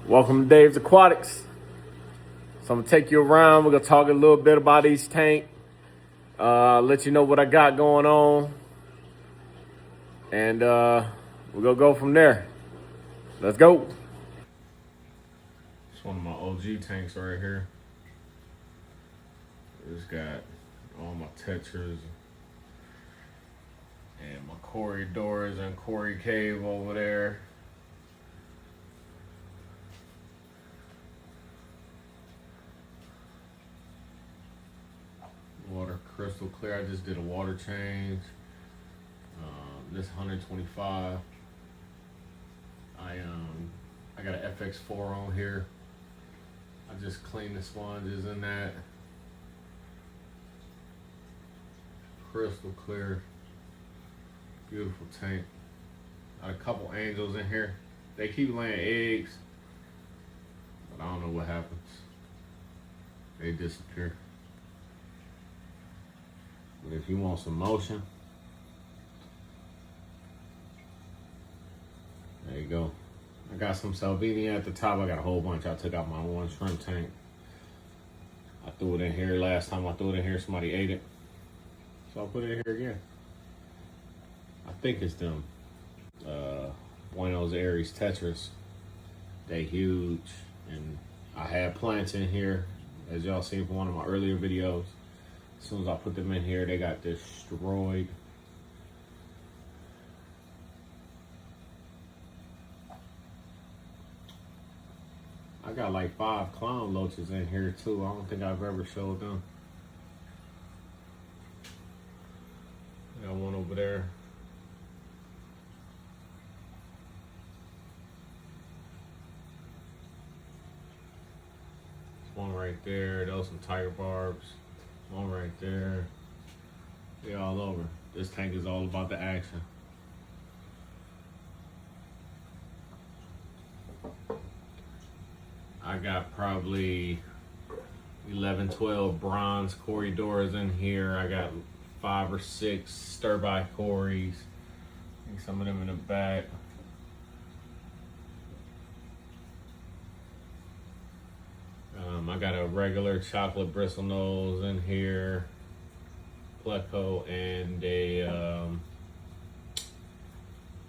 Welcome to Dave's Aquatics. So I'm gonna take you around. We're gonna talk a little bit about each tank, let you know what I got going on, and we're gonna go from there. Let's go. It's one of my OG tanks right here. It's got all my tetras and my Cory doors and Cory cave over there. Water crystal clear. I just did a water change. This 125. I got an FX4 on here. I just cleaned the sponges in that. Crystal clear. Beautiful tank. Got a couple angels in here. They keep laying eggs, but I don't know what happens. They disappear. But if you want some motion, there you go. I got some Salvinia at the top. I got a whole bunch. I took out my one shrimp tank. I threw it in here last time I threw it in here. Somebody ate it. So I'll put it in here again. I think it's them Buenos Aires tetras. They huge. And I had plants in here, as y'all seen from one of my earlier videos. As soon as I put them in here, they got destroyed. I got like 5 clown loaches in here too. I don't think I've ever showed them. I got one over there. One right there. Those some tiger barbs. One right there. They all over. This tank is all about the action. I got probably 11, 12 bronze Cory doors in here. I got 5 or 6 stir-by Corys. I think some of them in the back. I got a regular chocolate bristle nose in here, pleco, and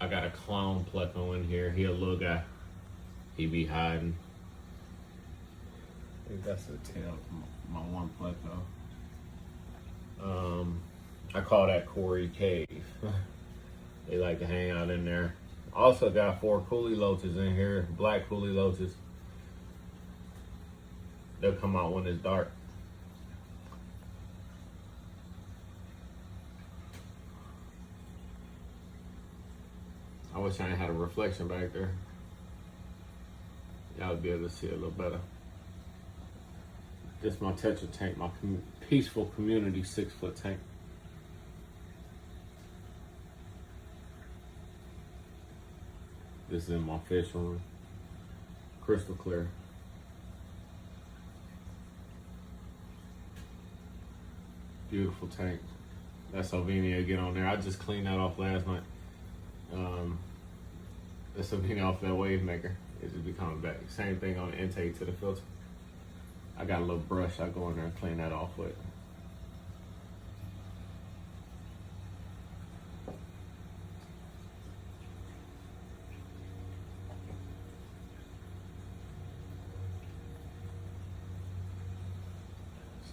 I got a clown pleco in here. He a little guy. He be hiding. I think that's the tail of my one pleco. I call that Cory cave. They like to hang out in there. Also got 4 coolie loaches in here, black coolie loaches. They'll come out when it's dark. I wish I had a reflection back there. Y'all would be able to see it a little better. This is my Tetra tank, my peaceful community 6-foot tank. This is in my fish room. Crystal clear. Beautiful tank. That's Salvinia again on there. I just cleaned that off last night. That's Salvinia off that wave maker. It just be coming back. Same thing on the intake to the filter. I got a little brush. I go in there and clean that off with.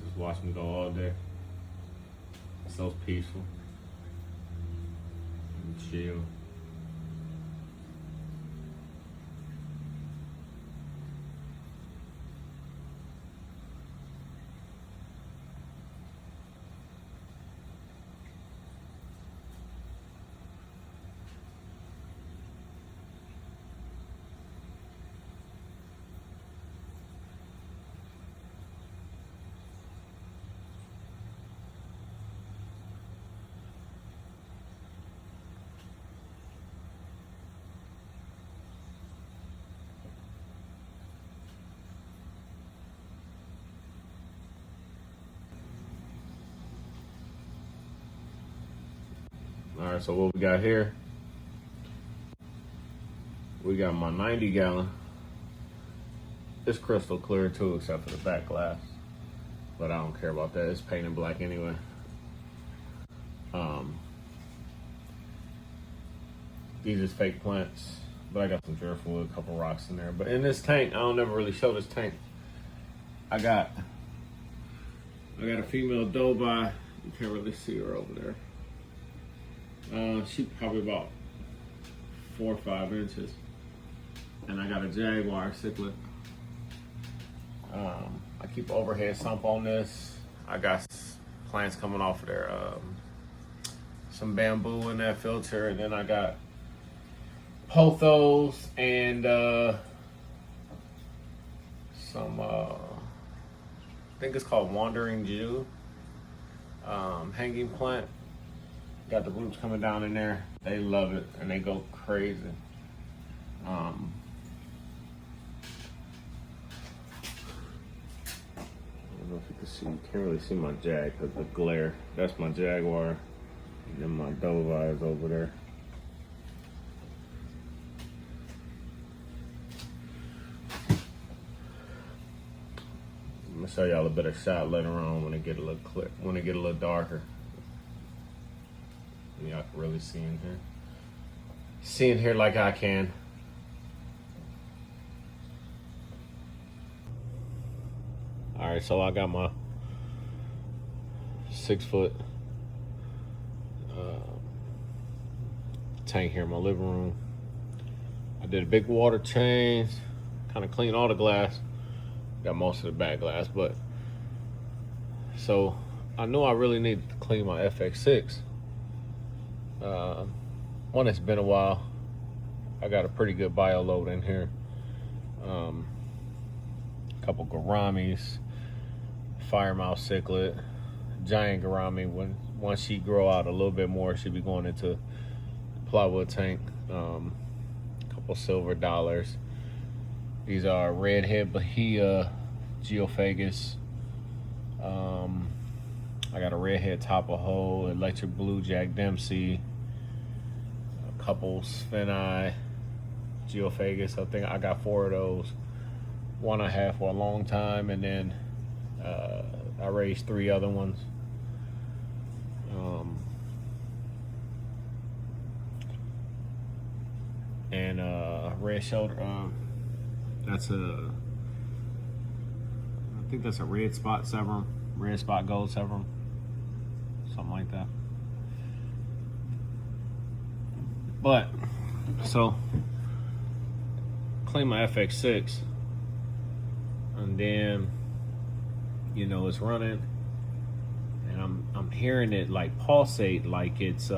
Just watch me go all day. So peaceful and chill. All right, so what we got here? We got my 90 gallon It's crystal clear too, except for the back glass. But I don't care about that. It's painted black anyway. These is fake plants, but I got some driftwood, a couple rocks in there. But in this tank, I don't never really show this tank. I got a female doe-by. You can't really see her over there. She's probably about 4 or 5 inches. And I got a jaguar cichlid. I keep overhead sump on this. I got plants coming off of there. Some bamboo in that filter, and then I got pothos and some I think it's called Wandering Jew hanging plant. Got the roots coming down in there. They love it and they go crazy. I don't know if you can see. You can't really see my jag because the glare. That's my jaguar, and then my doe-by is over there. I'm gonna show y'all a better shot later on when it get a little clear, when it get a little darker. And y'all can really see in here. See in here like I can. All right, so I got my 6-foot tank here in my living room. I did a big water change, kind of cleaned all the glass. Got most of the back glass, but so I knew I really needed to clean my FX6. One, it's been a while. I got a pretty good bio load in here. A couple garamis, firemouth cichlid, giant gourami. Once she grow out a little bit more, she'll be going into plywood tank. A couple silver dollars. These are redhead bahia, geophagus. I got a redhead Tapaho, electric blue Jack Dempsey, a couple Spheni, geophagus. I think I got 4 of those. One I had for a long time, and then I raised 3 other ones. And red shoulder. That's I think that's a red spot severum, red spot gold severum, something like that. But so clean my FX6, and then it's running, and I'm hearing it like pulsate, like it's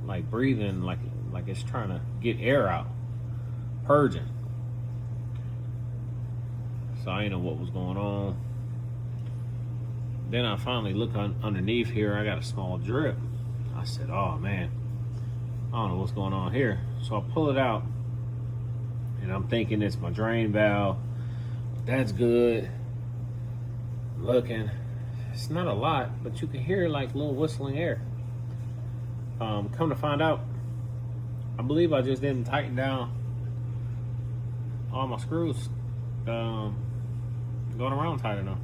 like breathing, like it's trying to get air out, purging. So I didn't know what was going on. Then I finally look underneath here. I got a small drip. I said, oh man, I don't know what's going on here. So I pull it out, and I'm thinking it's my drain valve. That's good. Looking, it's not a lot, but you can hear like little whistling air. Come to find out, I believe I just didn't tighten down all my screws. Going around tight enough.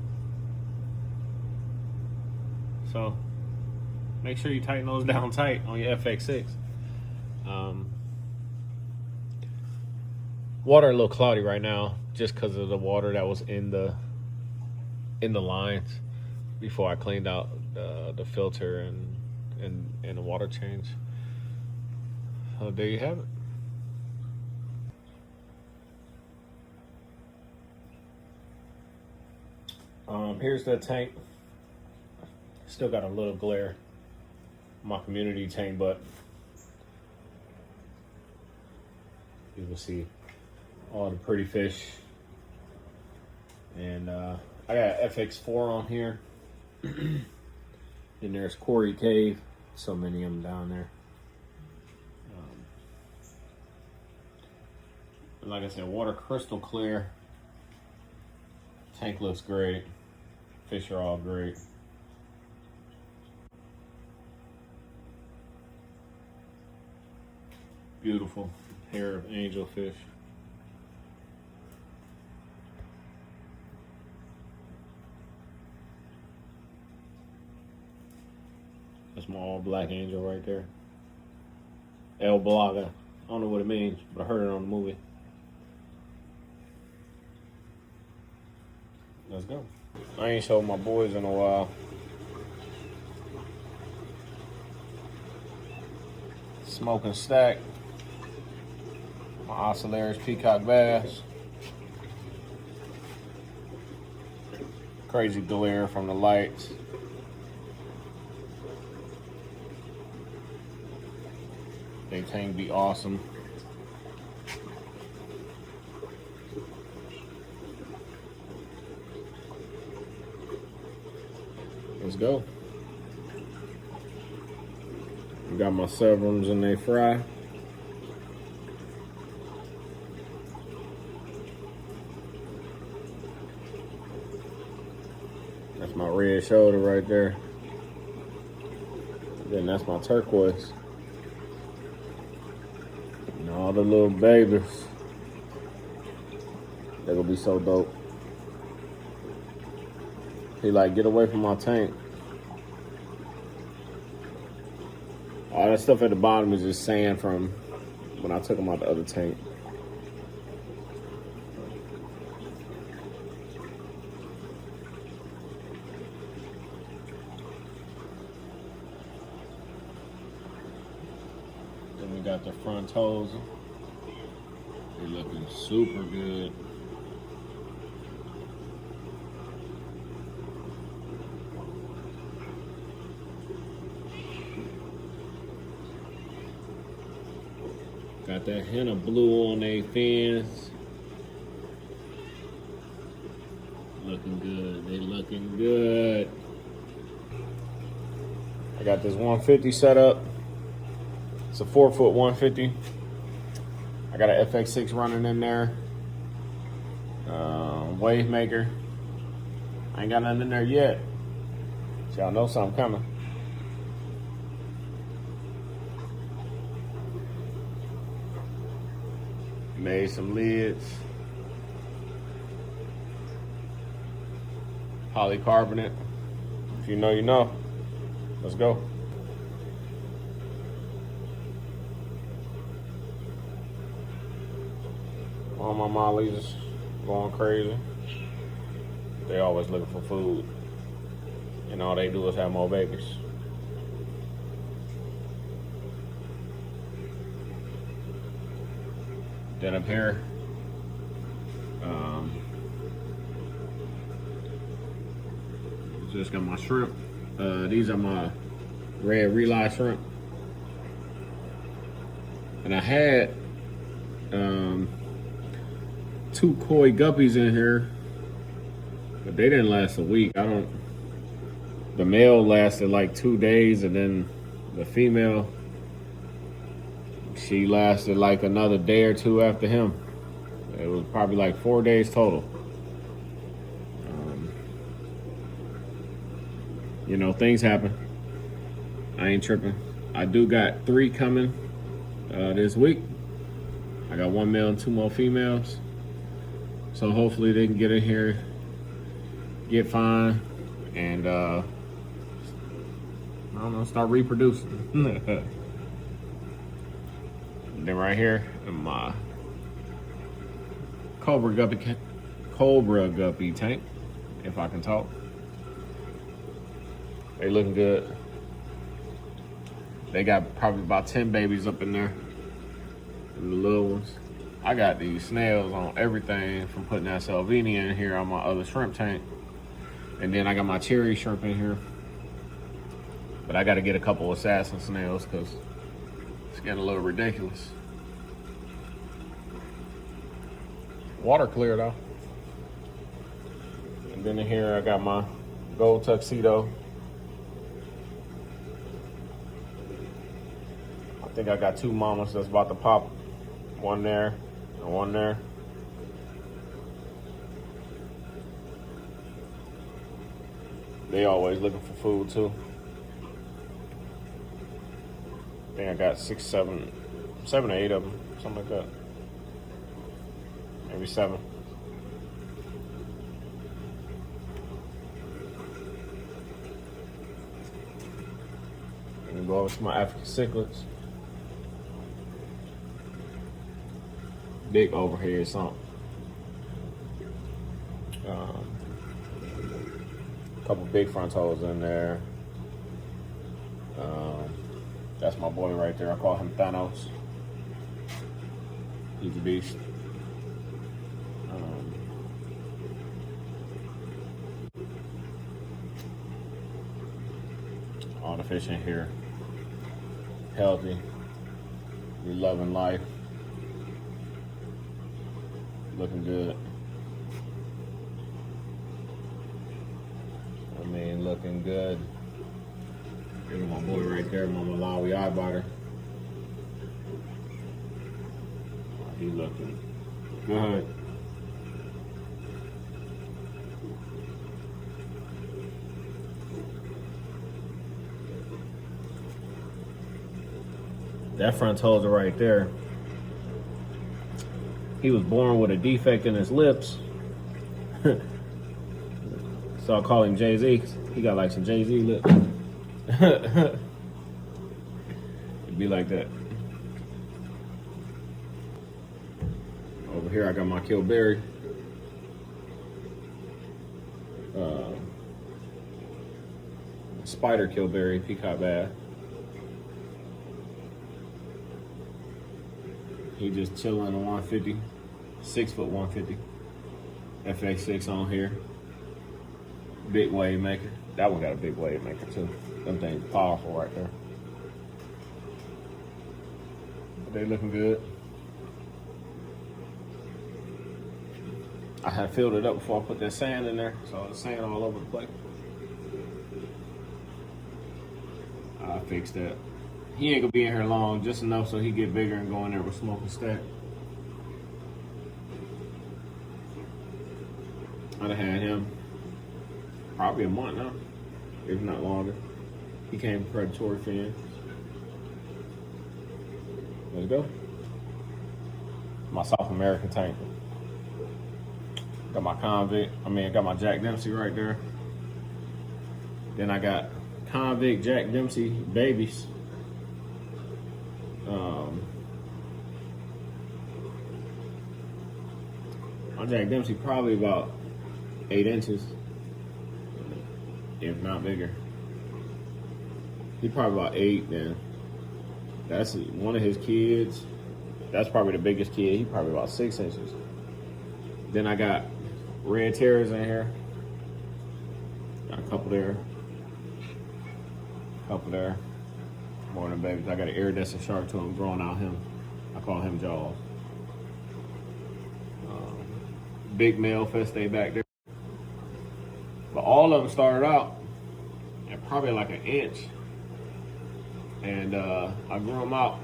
So make sure you tighten those down tight on your FX6. Water a little cloudy right now, just because of the water that was in the lines before I cleaned out the filter and the water change. So there you have it. Here's the tank. Still got a little glare. My community tank, but you will see all the pretty fish. And I got FX4 on here. And there's Quarry Cave. So many of them down there. Like I said, water crystal clear. Tank looks great. Fish are all great. Beautiful hair of angelfish. That's my all black angel right there. El Blaga. I don't know what it means, but I heard it on the movie. Let's go. I ain't showed my boys in a while. Smoking stack. My Oscillaris peacock bass. Crazy glare from the lights. They tank be awesome. Let's go. Got my severums and they fry. That's my red shoulder right there. Then that's my turquoise. And all the little babies. They're gonna be so dope. He like, get away from my tank. All that stuff at the bottom is just sand from when I took them out the other tank. Then we got the front toes. They're looking super good. Got that hint of blue on their fins. Looking good. They looking good. I got this 150 set up. It's a 4-foot 150. I got an FX6 running in there. Wave maker. I ain't got nothing in there yet. So y'all know something coming. Made some lids. Polycarbonate. If you know, you know. Let's go. All my mollies going crazy. They always looking for food. And all they do is have more babies. Then up here, just got my shrimp. These are my red relay shrimp. And I had 2 koi guppies in here, but they didn't last a week. The male lasted like 2 days, and then the female, she lasted like another day or 2 after him. It was probably like 4 days total. You know, things happen. I ain't tripping. I do got 3 coming this week. I got 1 male and 2 more females. So hopefully they can get in here, get fine, and I don't know, start reproducing. Then right here, my Cobra Guppy tank, if I can talk. They looking good. They got probably about 10 babies up in there. And the little ones. I got these snails on everything from putting that Salvinia in here on my other shrimp tank. And then I got my cherry shrimp in here. But I got to get a couple assassin snails because it's getting a little ridiculous. Water clear though. And then in here I got my gold tuxedo. I think I got 2 mamas that's about to pop. One there and one there. They always looking for food too. I think I got 7 or 8 of them, something like that. Maybe 7. go over to my African cichlids. Big overhead something. Couple big front toes in there. That's my boy right there. I call him Thanos. He's a beast. All the fish in here, healthy, we loving life, looking good. I mean, looking good. Here's my boy right there, my Malawi eye biter. He looking good. That front toes are right there. He was born with a defect in his lips. So I call him Jay-Z. He got like some Jay-Z lips. It'd be like that. Over here I got my Kilberry. Spider Kilberry, peacock bass. He just chilling on 150, 6 foot 150. FX6 on here. Big wave maker. That one got a big wave maker too. Them things powerful right there. But they looking good. I had filled it up before I put that sand in there, so it's sand all over the place. I fixed that. He ain't gonna be in here long, just enough so he get bigger and go in there with smoke and stack. I'd have had him probably a month now, if not longer. He came predatory fins. Let's go. My South American tank. Got my convict, got my Jack Dempsey right there. Then I got convict Jack Dempsey babies. My Jack Dempsey probably about 8 inches, if not bigger. He probably about 8 then. That's one of his kids. That's probably the biggest kid. He probably about 6 inches. Then I got red terriers in here. Got a couple there. Couple there. More than babies. I got an iridescent shark to him, growing out him. I call him Jaws. Big male feste back there. But all of them started out at probably like 1 inch. And I grew them out.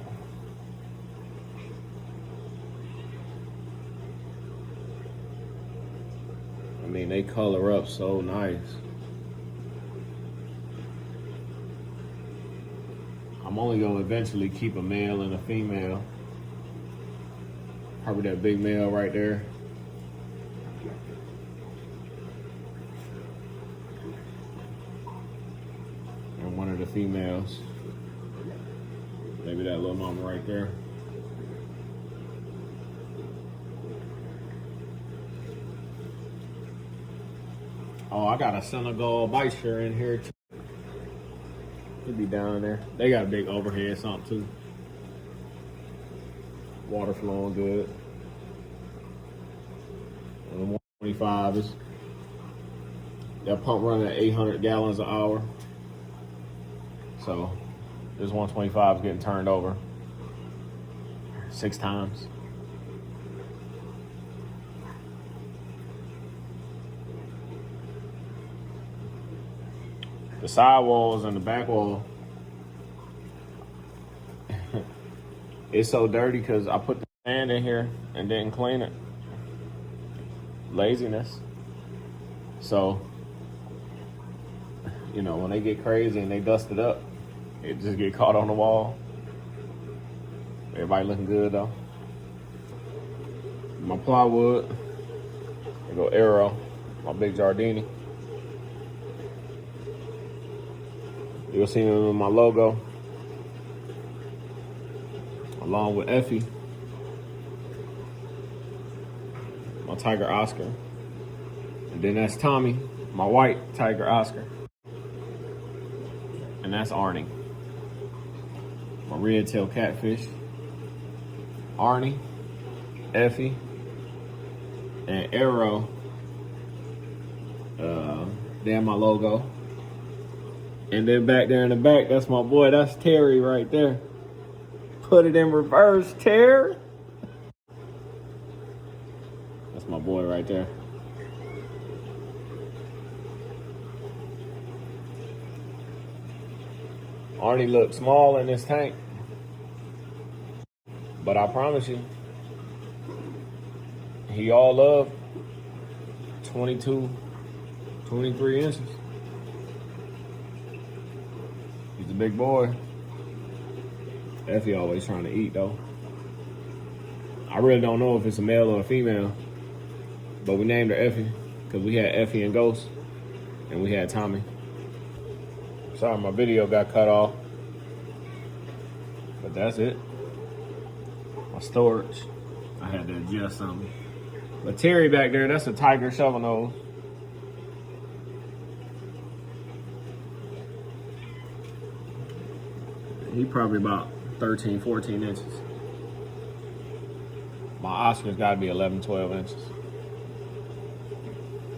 I mean, they color up so nice. I'm only gonna eventually keep a male and a female. Probably that big male right there. And one of the females. Maybe that little mama right there. Oh, I got a Senegal Beischer in here too. He'll be down there. They got a big overhead something too. Water flowing good. And 125 is that pump running at 800 gallons an hour. So this 125 is getting turned over 6 times. The sidewalls and the back wall, it's so dirty because I put the sand in here and didn't clean it. Laziness. So, you know, when they get crazy and they dust it up, it just get caught on the wall. Everybody looking good though. My plywood, I go Arrow, my big Giardini. You'll see them in my logo. along with Effie, my tiger Oscar. And then that's Tommy, my white tiger Oscar. And that's Arnie, my red-tailed catfish. Arnie, Effie, and Arrow. They're my logo. And then back there in the back, that's my boy. That's Terry right there. Put it in reverse, Terry. That's my boy right there. Arnie looks small in this tank. But I promise you, he all of 22, 23 inches. He's a big boy. Effie always trying to eat though. I really don't know if it's a male or a female, but we named her Effie because we had Effie and Ghost, and we had Tommy. Sorry, my video got cut off, but that's it. My storage, I had to adjust something. But Terry back there, that's a tiger shovel nose. He probably about 13, 14 inches. My Oscar's gotta be 11, 12 inches.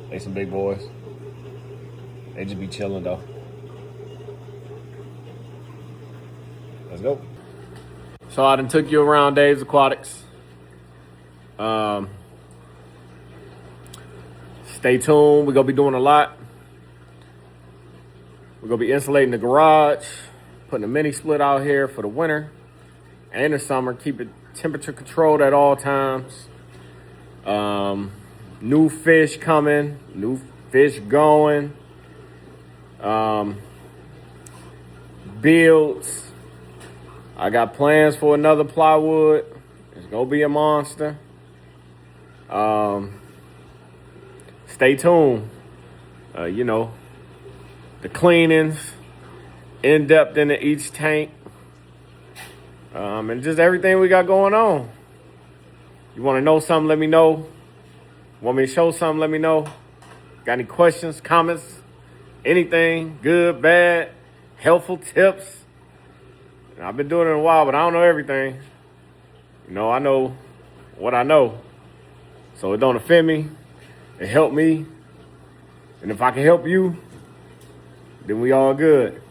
They some big boys. They just be chilling though. Let's go. So I done took you around Dave's Aquatics. Stay tuned, we're gonna be doing a lot. We're gonna be insulating the garage, putting a mini split out here for the winter and the summer. Keep it temperature controlled at all times. New fish coming, new fish going. Builds. I got plans for another plywood. It's gonna be a monster. Stay tuned. You know, the cleanings, in depth into each tank, and just everything we got going on. You want to know something? Let me know. Want me to show something? Let me know. Got any questions, comments, anything, good, bad, helpful tips? I've been doing it a while, but I don't know everything. You know, I know what I know. So it don't offend me. It helped me. And if I can help you, then we all good.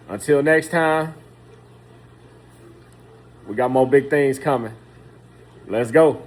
Until next time, we got more big things coming. Let's go.